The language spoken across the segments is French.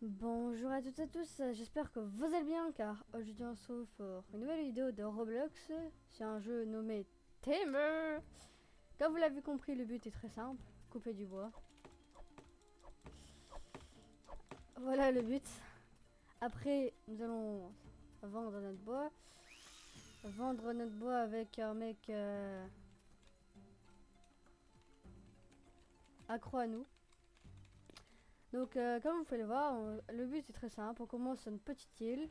Bonjour à toutes et à tous, j'espère que vous allez bien car aujourd'hui on se retrouve pour une nouvelle vidéo de Roblox sur un jeu nommé Tamer. Comme vous l'avez compris, le but est très simple, couper du bois. Voilà le but. Après nous allons vendre notre bois avec un mec accro à nous. Donc comme vous pouvez le voir, le but est très simple, on commence sur une petite île.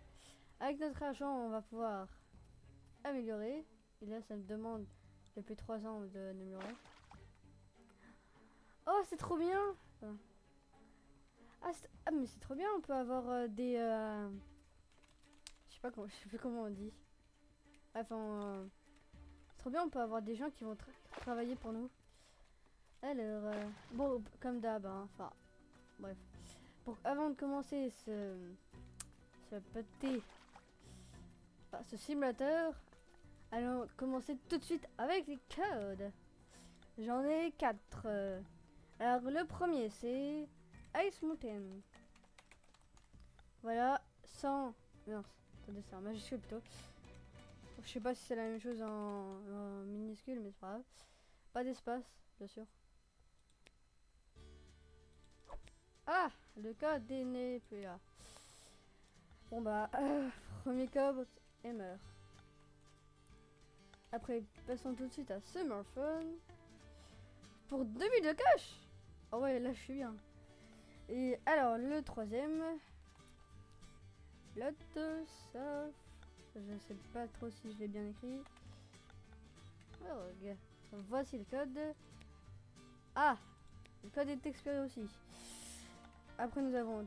Avec notre argent on va pouvoir améliorer. Et là ça me demande depuis 3 ans d'améliorer. Oh c'est trop bien. Ah mais c'est trop bien, on peut avoir des je sais pas comment, je sais plus comment on dit. Enfin c'est trop bien, on peut avoir des gens qui vont travailler pour nous. Alors bon comme d'hab hein, enfin bref. Avant de commencer ce simulateur, allons commencer tout de suite avec les codes. J'en ai 4. Alors le premier c'est Ice Mountain. Voilà, 100. Non, attendez, c'est en majuscule plutôt. Je sais pas si c'est la même chose en minuscule, mais c'est pas grave. Pas d'espace, bien sûr. Ah, le code n'est plus là. Bon bah, premier code et meurt. Après, passons tout de suite à Summerfun. Pour 2 minutes de cash. Ah ouais, là je suis bien. Et alors, le troisième. Lotus of... Je sais pas trop si je l'ai bien écrit. Oh, voici le code. Ah, le code est expiré aussi. Après nous avons...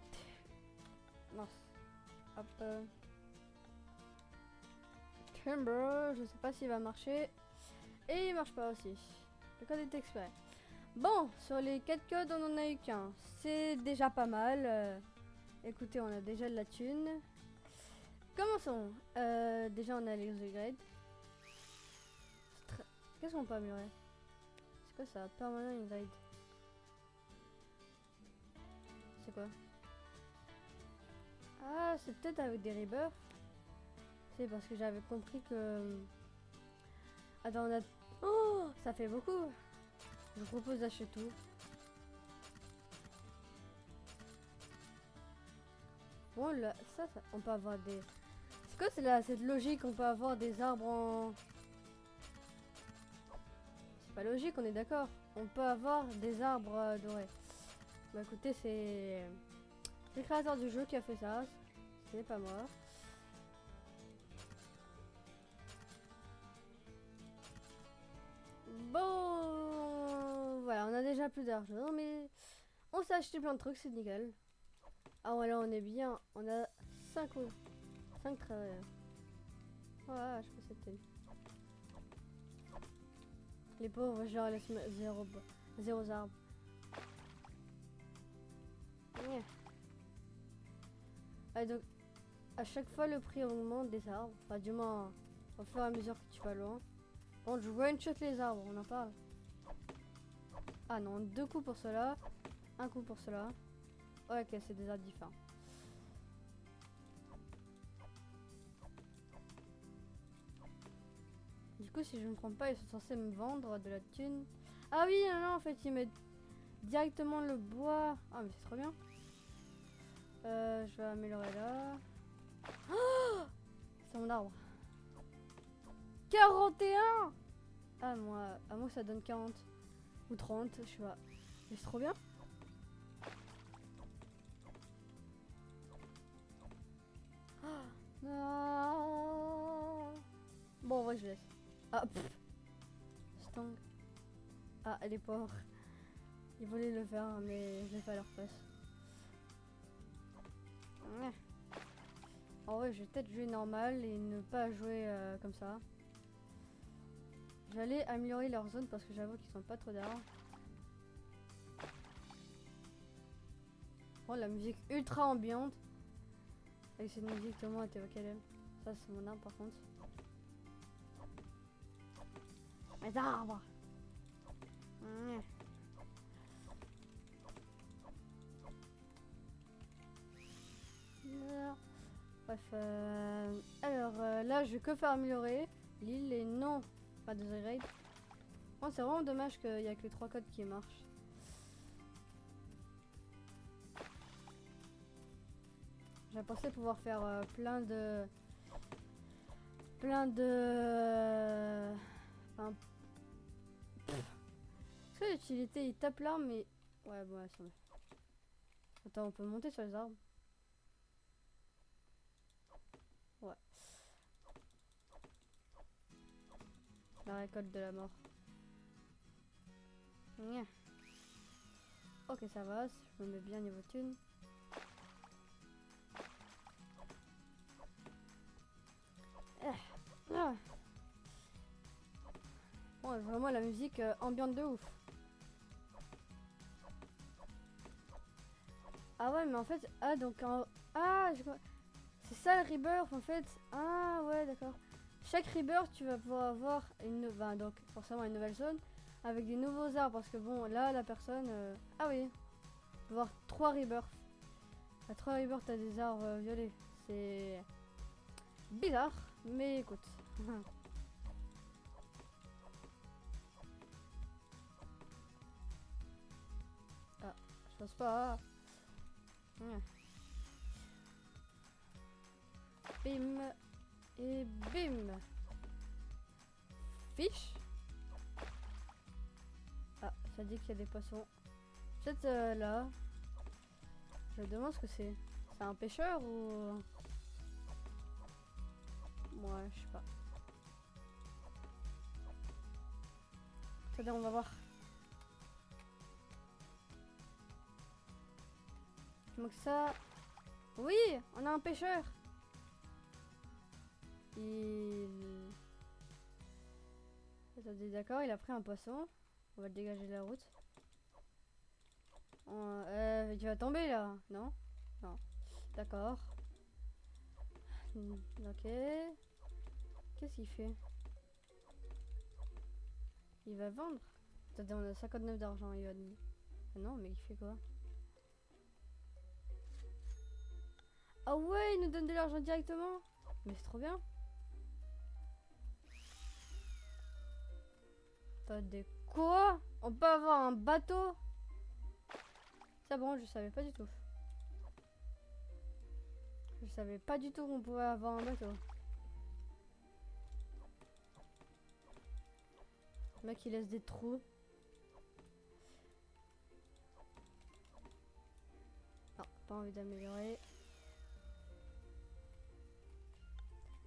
Mince. Hop. Timber, je sais pas s'il va marcher. Et il marche pas aussi. Le code est expiré. Bon, sur les 4 codes, on en a eu qu'un. C'est déjà pas mal. Écoutez, on a déjà de la thune. Commençons. Déjà, on a les upgrades. Qu'est-ce qu'on peut améliorer? C'est quoi ça? Permanent upgrade. C'est quoi? Ah, c'est peut-être avec des rebirths. C'est parce que j'avais compris que... Attends, on a... Oh, ça fait beaucoup. Je vous propose d'acheter tout. Bon, là, ça, on peut avoir des... C'est quoi cette logique? On peut avoir des arbres en... C'est pas logique, on est d'accord. On peut avoir des arbres dorés. Bah écoutez, c'est le créateur du jeu qui a fait ça. Ce n'est pas moi. Bon, voilà, on a déjà plus d'argent, mais on s'est acheté plein de trucs, c'est nickel. Ah voilà, on est bien. On a 5 travailleurs. Voilà, je pense que c'était... Les pauvres, genre, laisse zéro arbres. Yeah. Ah, donc, à chaque fois, le prix augmente des arbres. Enfin, du moins, au fur et à mesure que tu vas loin. Bon, je one-shot les arbres, on en parle. Ah non, 2 coups pour cela. 1 coup pour cela. Ouais, ok, c'est des arbres différents. Du coup, si je ne me trompe pas, ils sont censés me vendre de la thune. Ah oui, non, non, en fait, ils mettent directement le bois. Ah, mais c'est trop bien. Je vais améliorer là. Oh, c'est mon arbre. 41. Ah, moi, ça donne 40. Ou 30, je sais pas. Mais c'est trop bien. Non. Bon, en vrai, je laisse. Ah, pfff. Stang. Ah, elle est pauvre. Ils voulaient le faire, mais je l'ai fait à leur place. Ouais. En vrai, je vais peut-être jouer normal et ne pas jouer comme ça. Je vais aller améliorer leur zone parce que j'avoue qu'ils sont pas trop d'arbres. Oh, la musique ultra ambiante. Avec cette musique, tout le monde était au calme. Ça, c'est mon arbre par contre. Mes arbres. Alors là, je vais que faire améliorer l'île et non pas de raid. Bon, c'est vraiment dommage qu'il n'y a que les 3 codes qui marchent. J'ai pensé pouvoir faire plein de... Enfin... Est-ce que l'utilité, il tape l'arme, mais... Ouais, bon, ça va. Attends, on peut monter sur les arbres. Ouais. La récolte de la mort. Nya. Ok, ça va, je me mets bien niveau thune. Ah. Bon, vraiment la musique ambiante de ouf. Ah ouais, mais en fait, ah donc c'est ça le rebirth en fait. Ah ouais, d'accord. Chaque rebirth, tu vas pouvoir avoir donc forcément une nouvelle zone avec des nouveaux arbres parce que bon, là la personne, ah oui, tu vas avoir 3 rebirths. À 3 rebirths, t'as des arbres violets. C'est bizarre, mais écoute. Ah, je pense pas. Bim et bim. Fiche. Ah, ça dit qu'il y a des poissons. Peut-être là. Je me demande ce que c'est. C'est un pêcheur ou... Ouais, je sais pas. Attendez, on va voir. Donc ça... Oui, on a un pêcheur. Attendez, d'accord, il a pris un poisson. On va le dégager de la route. Tu vas tomber là, non? Non. D'accord. Ok. Qu'est-ce qu'il fait? Il va vendre? Attendez, on a 59 d'argent. Il va... Ah non, mais il fait quoi? Ah ouais, il nous donne de l'argent directement? Mais c'est trop bien. Attendez, quoi? On peut avoir un bateau? Ça bon, je savais pas du tout. Je savais pas du tout qu'on pouvait avoir un bateau. Le mec il laisse des trous. Non, pas envie d'améliorer.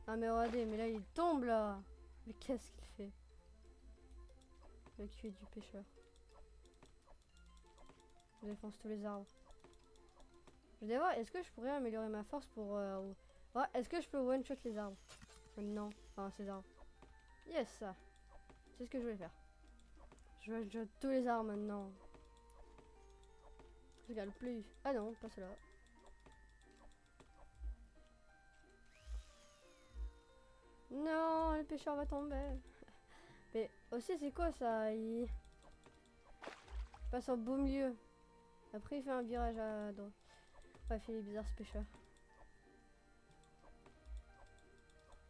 Ah mais regardez, mais là il tombe là. Mais qu'est-ce qu'il fait? Le cul du pêcheur. Je défonce tous les arbres. Je vais voir, est-ce que je pourrais améliorer ma force pour... Ouais, est-ce que je peux one-shot les arbres? Non, enfin ces arbres. Yes, ça. C'est ce que je voulais faire. Je one-shot tous les arbres maintenant. Je regarde plus. Ah non, pas cela. Non, le pêcheur va tomber. Mais aussi, c'est quoi ça? Il passe en beau milieu. Après, il fait un virage à droite. Bref, il est bizarre ce pêcheur.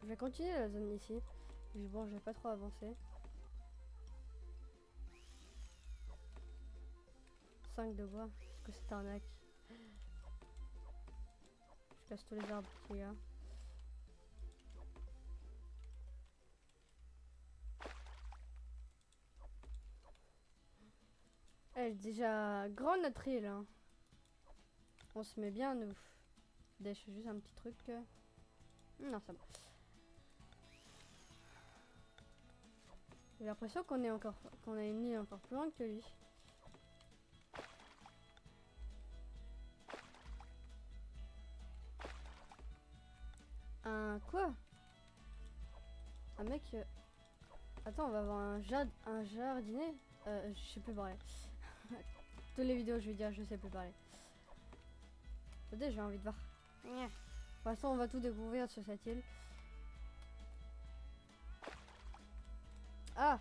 Je vais continuer la zone ici. Bon, je vais pas trop avancer. 5 de bois. Est-ce que c'est arnaque? Je casse tous les arbres qu'il y a. Elle est déjà grande notre île. Hein. On se met bien nous. Dèche juste un petit truc. Non, ça va. J'ai l'impression qu'on a une île encore plus loin que lui. Un quoi? Un mec. Attends, on va avoir un jardinier. Je sais plus parler. Toutes les vidéos, je vais dire, je sais plus parler. Attendez, j'ai envie de voir. De toute façon, on va tout découvrir sur cette île. Ah!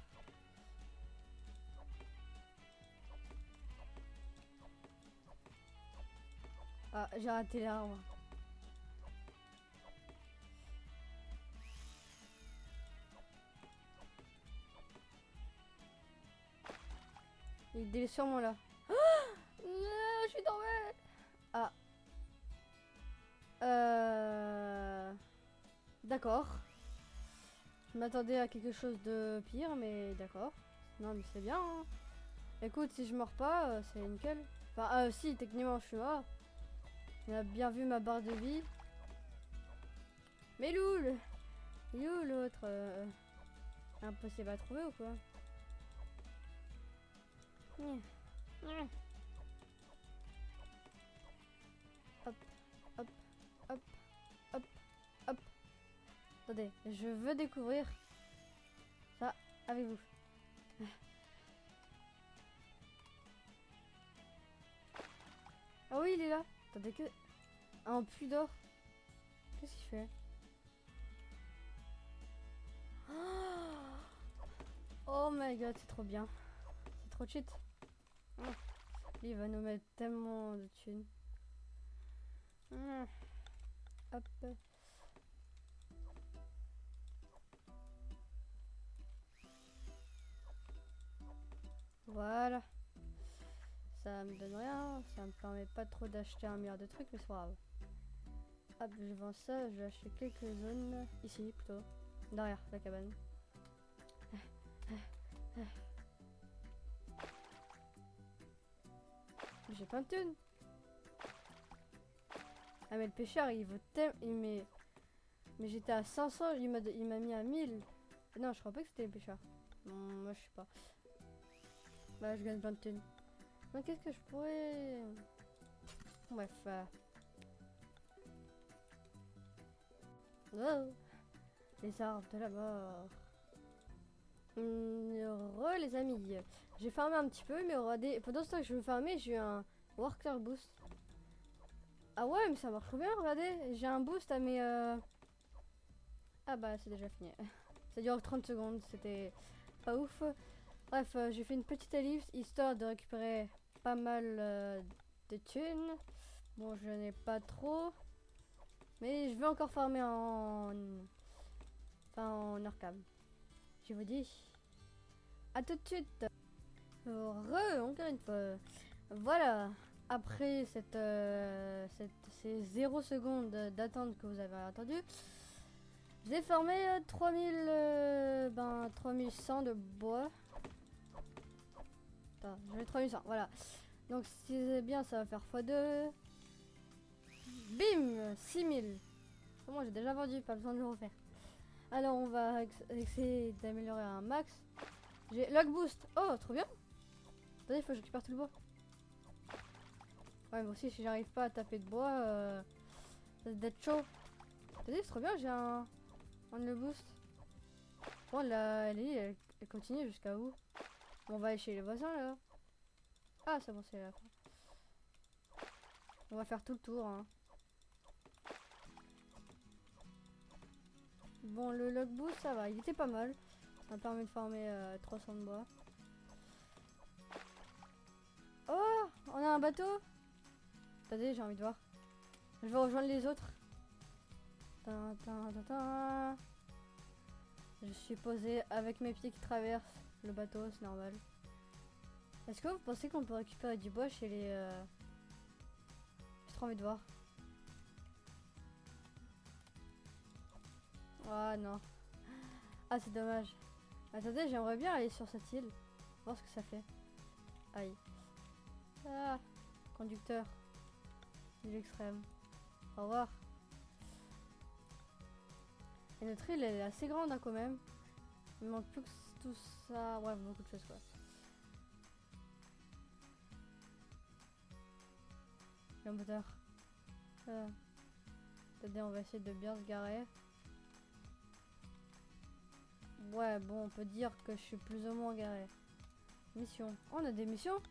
Ah, j'ai raté l'arbre. Il est sûrement là. Je suis tombée. Ah. D'accord. Je m'attendais à quelque chose de pire, mais d'accord. Non, mais c'est bien. Hein. Écoute, si je meurs pas, c'est nickel. Enfin, si, techniquement, je suis mort. On a bien vu ma barre de vie. Mais Loul! Il est où l'autre impossible à trouver ou quoi? Hop, hop, hop, hop, hop. Attendez, je veux découvrir ça avec vous. Ah oui, il est là. Attendez que... Un puits d'or. Qu'est-ce qu'il fait? Oh my god, c'est trop bien. C'est trop cheat. Oh. Lui, il va nous mettre tellement de thunes. Hop. Voilà. Ça me donne rien. Ça me permet pas trop d'acheter un milliard de trucs, mais c'est pas grave. Hop, je vends ça. Je vais acheter quelques zones. Ici, plutôt. Derrière la cabane. J'ai plein de thunes. Ah mais le pêcheur il vaut tellement... Mais j'étais à 500, il m'a mis à 1000. Non, je crois pas que c'était le pêcheur. Moi je sais pas. Bah je gagne plein de thunes. Donc qu'est-ce que je pourrais... Bref. Oh, les arbres de la mort. Les amis. J'ai farmé un petit peu, mais pendant ce temps que je me farmais, j'ai eu un worker boost. Ah ouais, mais ça marche trop bien, regardez. J'ai un boost à mes... Ah bah c'est déjà fini. Ça dure 30 secondes, c'était pas ouf. Bref, j'ai fait une petite ellipse histoire de récupérer pas mal de thunes. Bon, je n'ai pas trop. Mais je vais encore farmer en Arkham. Je vous dis à tout de suite. Encore une fois. Voilà. Après ces 0 secondes d'attente que vous avez attendu, j'ai farmé 3100 de bois. Attends, j'avais 3100, voilà. Donc si c'est bien, ça va faire x2. Bim, 6000. Moi j'ai déjà vendu, pas besoin de le refaire. Alors on va essayer d'améliorer un max. J'ai log boost. Oh, trop bien. Attendez, il faut que je récupère tout le bois. Ouais, moi aussi, si j'arrive pas à taper de bois, ça va être chaud. Attendez, c'est trop bien, j'ai un le boost. Bon, là, elle continue jusqu'à où? On va aller chez les voisins là. Ah, c'est bon, c'est là. On va faire tout le tour. Hein. Bon, le log boost, ça va, il était pas mal. Ça me permet de farmer 300 de bois. Oh, on a un bateau. Attendez, j'ai envie de voir. Je vais rejoindre les autres. Je suis posé avec mes pieds qui traversent le bateau, c'est normal. Est-ce que vous pensez qu'on peut récupérer du bois chez les... J'ai trop envie de voir. Ah non. Ah c'est dommage. Attendez, j'aimerais bien aller sur cette île. Voir ce que ça fait. Aïe. Ah, conducteur. Île extrême. Au revoir. Et notre île elle est assez grande hein, quand même. Il manque plus que tout ça. Ouais, beaucoup de choses quoi. Le moteur. Attendez, on va essayer de bien se garer. Ouais, bon, on peut dire que je suis plus ou moins garé. Mission. Oh, on a des missions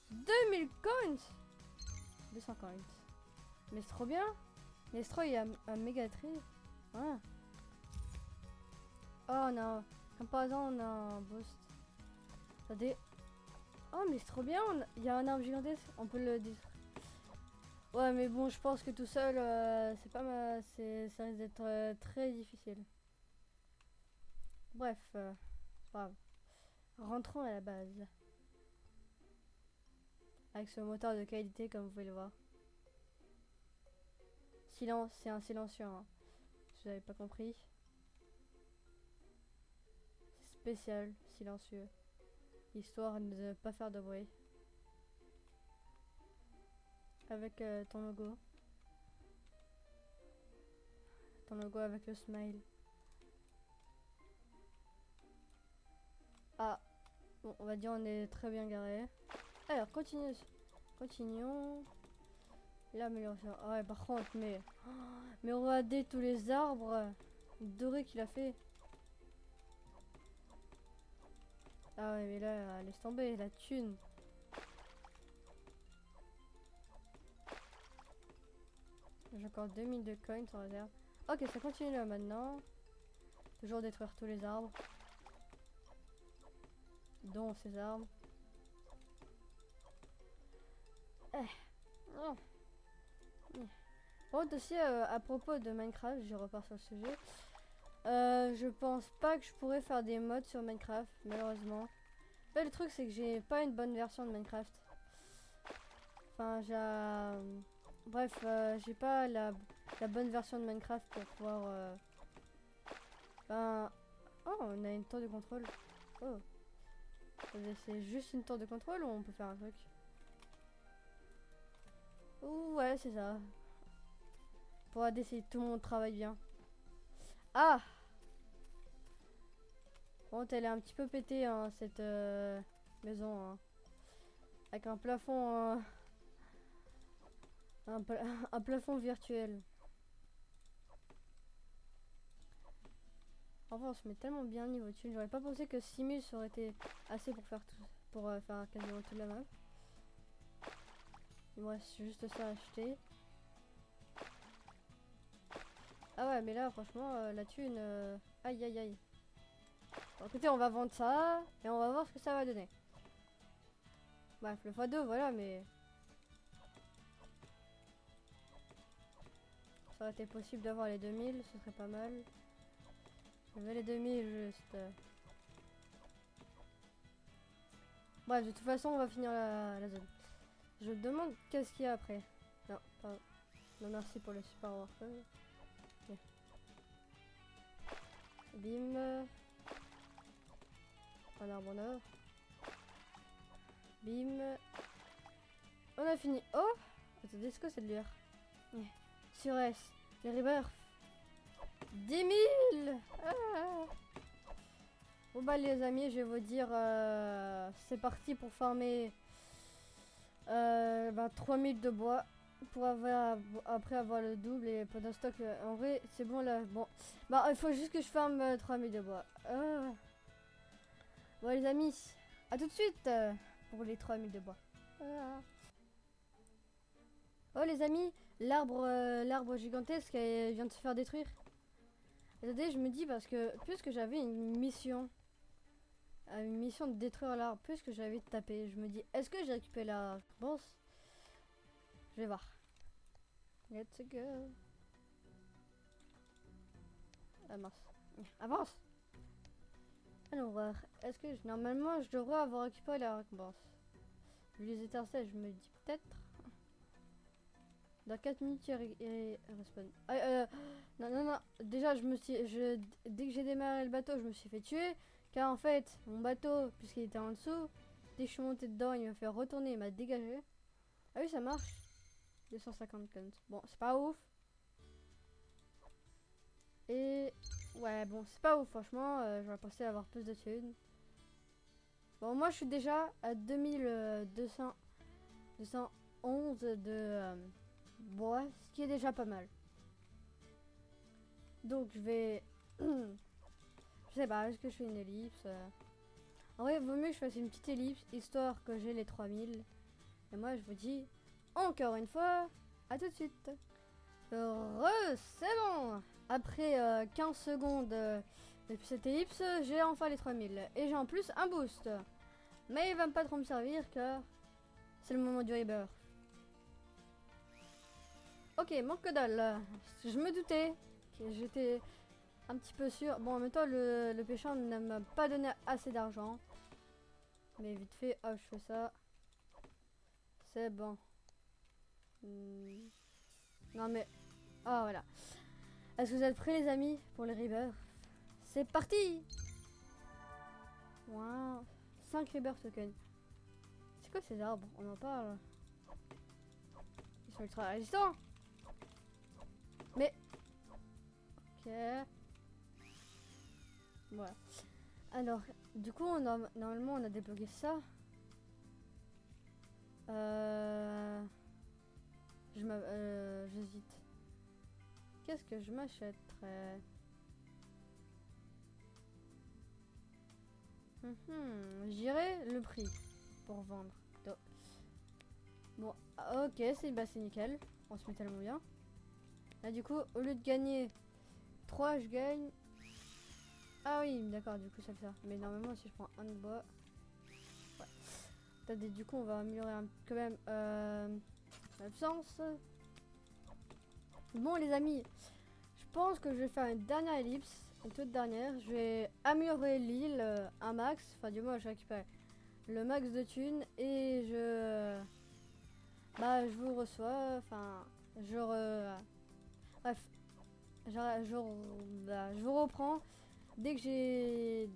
2000 coins 200 coins. Mais c'est trop bien. Nestro, il y a un méga tri. Ouais. Oh, non. Comme par exemple, on a un boost. Attendez. Oh, mais c'est trop bien. Il y a un arbre gigantesque. On peut le dire. Ouais, mais bon, je pense que tout seul, c'est pas ma... ça risque d'être très difficile. Bref, c'est pas grave. Rentrons à la base. Avec ce moteur de qualité comme vous pouvez le voir. Silence, c'est un silencieux. Hein. Si vous n'avez pas compris. C'est spécial, silencieux. Histoire de ne pas faire de bruit. Avec ton logo. Ton logo avec le smile. Ah, bon, on va dire on est très bien garé. Alors, continuons. L'amélioration. Ah ouais, par contre, mais regardez tous les arbres dorés qu'il a fait. Ah ouais, mais là, laisse tomber, la thune. J'ai encore 2000 de coins en réserve. Ok, ça continue là maintenant. Toujours détruire tous les arbres. Dont ces arbres. Oh. Bon, aussi, à propos de Minecraft, je repars sur le sujet. Je pense pas que je pourrais faire des mods sur Minecraft, malheureusement. Là, le truc, c'est que j'ai pas une bonne version de Minecraft. Enfin, bref, j'ai pas la bonne version de Minecraft pour pouvoir... Oh, on a une tour de contrôle. Oh. C'est juste une tour de contrôle ou on peut faire un truc? Ouais, c'est ça. Pour aider si tout le monde travaille bien. Ah! Bon, elle est un petit peu pétée, hein, cette maison. Hein. Avec un plafond... un plafond virtuel. Enfin, on se met tellement bien niveau dessus. J'aurais pas pensé que 6000 ça aurait été assez pour faire tout, pour faire quasiment toute la map. Il me reste juste ça à acheter. Ah ouais, mais là, franchement, la thune... Aïe, aïe, aïe. Bon, écoutez, on va vendre ça et on va voir ce que ça va donner. Bref, le x2, voilà, mais... Ça aurait été possible d'avoir les 2000, ce serait pas mal. J'avais les 2000 juste. Bref, de toute façon, on va finir la zone. Je me demande qu'est-ce qu'il y a après. Non, pas... Non, merci pour le super worker. Okay. Bim. Un arbre en or. Bim. On a fini. Oh! Attendez, est-ce que c'est de l'UR? Sur S. Les rebirths. 10 000 ah. Bon bah les amis, je vais vous dire, c'est parti pour farmer 3000 de bois pour après avoir le double et pas de stock. En vrai, c'est bon là. Bon, bah il faut juste que je farme 3000 de bois. Bon les amis, à tout de suite pour les 3000 de bois. Oh les amis, l'arbre gigantesque vient de se faire détruire. Attendez, je me dis parce que puisque j'avais une mission de détruire l'arbre, puisque j'avais tapé, je me dis est-ce que j'ai récupéré la réponse? Je vais voir. Let's go. Ah mince. Avance. Alors, est-ce que normalement je devrais avoir récupéré la récompense? Vu les étincelles, je me dis peut-être. Dans 4 minutes, il respawn. Non. Déjà, dès que j'ai démarré le bateau, je me suis fait tuer. Car en fait, mon bateau, puisqu'il était en dessous, dès que je suis monté dedans, il m'a fait retourner, il m'a dégagé. Ah oui, ça marche. 250 coins. Bon, c'est pas ouf. Et ouais, bon, c'est pas ouf, franchement. J'aurais pensé avoir plus de thunes. Bon, moi, je suis déjà à 2211 de bois, ce qui est déjà pas mal. Donc, je vais... Je sais pas, est-ce que je fais une ellipse En vrai, il vaut mieux que je fasse une petite ellipse, histoire que j'ai les 3000. Et moi, je vous dis, encore une fois, à tout de suite. C'est bon. Après 15 secondes depuis cette ellipse, j'ai enfin les 3000. Et j'ai en plus un boost. Mais il va pas trop me servir, car c'est le moment du rebirth. Ok, manque que dalle. Je me doutais que j'étais... un petit peu sûr. Bon, en même temps, le pêcheur ne m'a pas donné assez d'argent. Mais vite fait, hop, je fais ça. C'est bon. Non mais... Ah voilà. Est-ce que vous êtes prêts les amis pour les rebirths? C'est parti. Wow. 5 rebirth tokens. C'est quoi ces arbres? On en parle. Ils sont ultra résistants. Mais... Ok. Voilà. Alors, du coup, normalement, on a débloqué ça. J'hésite. Qu'est-ce que je m'achèterais? J'irai le prix pour vendre. Bon, ok, c'est nickel. On se met tellement bien. Là, du coup, au lieu de gagner 3, je gagne... Ah oui, d'accord, du coup, ça fait ça. Mais normalement, si je prends un de bois... Ouais. Attendez, du coup, on va améliorer quand même l'absence. Bon, les amis, je pense que je vais faire une dernière ellipse. Une toute dernière. Je vais améliorer l'île un max. Enfin, du moins, je récupère le max de thunes. Et bah, je vous reçois. Enfin, bref. Je vous reprends dès que j'ai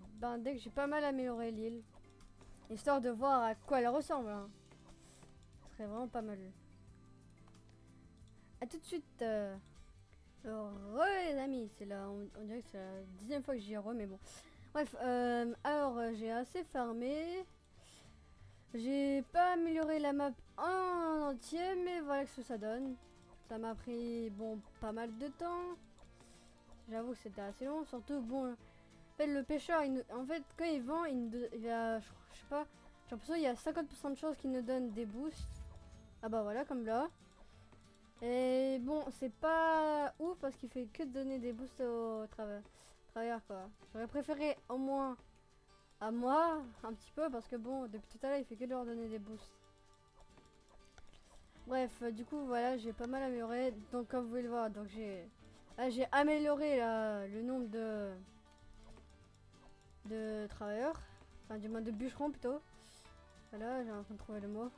pas mal amélioré l'île, histoire de voir à quoi elle ressemble. Hein. Ce serait vraiment pas mal. A tout de suite. Les amis, c'est là, on dirait que c'est la 10e fois que j'y re, mais bon. Bref, alors j'ai assez farmé. J'ai pas amélioré la map en entier, mais voilà ce que ça donne. Ça m'a pris, bon, pas mal de temps. J'avoue que c'était assez long, surtout, bon, en fait, le pêcheur, en fait, quand il vend, il a, je sais pas, j'ai l'impression qu'il y a 50% de chances qu'il nous donne des boosts. Ah bah voilà, comme là. Et bon, c'est pas ouf parce qu'il fait que donner des boosts aux travailleurs, quoi. J'aurais préféré au moins à moi, un petit peu, parce que bon, depuis tout à l'heure, il fait que de leur donner des boosts. Bref, du coup, voilà, j'ai pas mal amélioré. Donc, comme vous pouvez le voir, donc j'ai amélioré le nombre de travailleurs. Enfin, du moins de bûcherons plutôt. Voilà, j'ai en train de trouver le mot.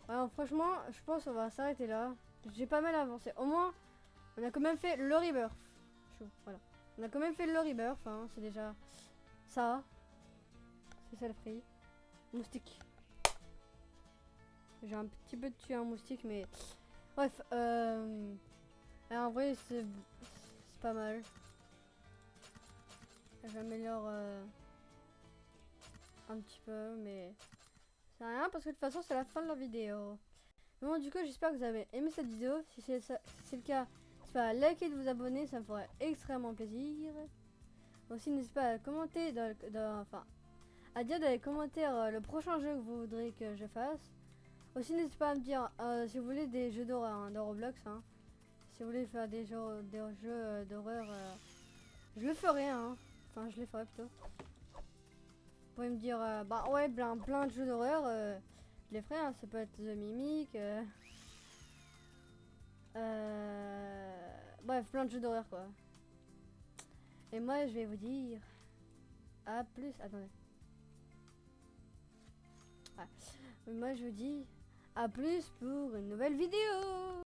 Alors, franchement, je pense qu'on va s'arrêter là. J'ai pas mal avancé. Au moins, on a quand même fait le rebirth. Voilà. On a quand même fait le rebirth, hein, c'est déjà ça. C'est ça le prix. Moustique. J'ai un petit peu tué un moustique, mais... Bref, en vrai, c'est pas mal. J'améliore un petit peu, mais... C'est rien, parce que de toute façon, c'est la fin de la vidéo. Bon, du coup, j'espère que vous avez aimé cette vidéo. Si c'est le cas, n'hésitez pas à liker et de vous abonner, ça me ferait extrêmement plaisir. Aussi, n'hésitez pas à commenter, enfin, à dire dans les commentaires le prochain jeu que vous voudrez que je fasse. Aussi, n'hésitez pas à me dire si vous voulez des jeux d'horreur hein, dans Roblox. Hein. Si vous voulez faire des jeux d'horreur, je le ferai. Hein. Enfin, je les ferai plutôt. Vous pouvez me dire, bah ouais, plein de jeux d'horreur. Je les ferai. Hein. Ça peut être The Mimic. Bref, plein de jeux d'horreur quoi. Et moi, je vais vous dire à plus. Attendez. Ouais. Moi, je vous dis à plus pour une nouvelle vidéo.